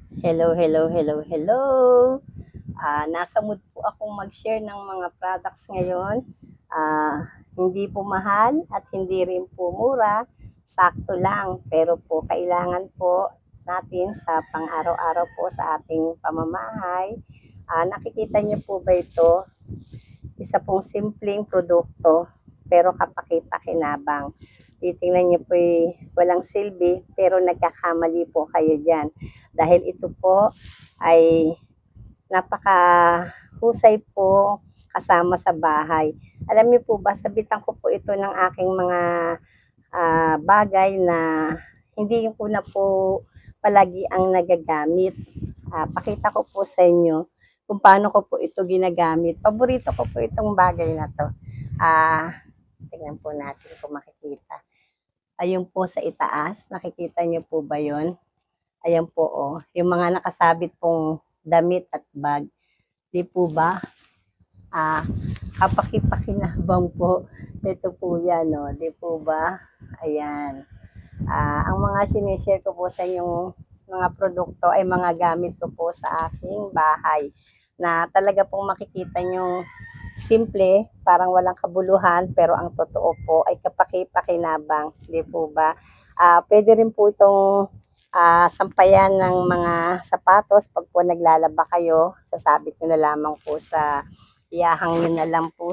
Hello, hello, hello, hello. Nasa mood po akong mag-share ng mga products ngayon. Hindi po mahal at hindi rin po mura. Sakto lang. Pero po kailangan po natin sa pang-araw-araw po sa ating pamamahay. Nakikita niyo po ba ito? Isa pong simpleng produkto pero kapaki-pakinabang. Titingnan niyo po walang silbi pero nagkakamali po kayo dyan. Dahil ito po ay napakahusay po kasama sa bahay. Alam niyo po ba, sabitan ko po ito ng aking mga bagay na hindi ko na po palagi ang nagagamit. Pakita ko po sa inyo kung paano ko po ito ginagamit. Paborito ko po itong bagay na to. Tingnan po natin kung makikita. Ayun po sa itaas, nakikita niyo po ba yun? Ayan po, oh. Yung mga nakasabit pong damit at bag. Di po ba? Kapaki-pakinabang po. Ito po yan, no? Di po ba? Ayan. Ang mga sinishare ko po sa inyong mga produkto ay mga gamit ko po sa aking bahay na talaga pong makikita nyo simple, parang walang kabuluhan, pero ang totoo po ay kapaki-pakinabang. Di po ba? Pwede rin po itong sampayan ng mga sapatos pag po naglalaba kayo. Sasabit nyo na lamang po sa iyahang nyo na lang po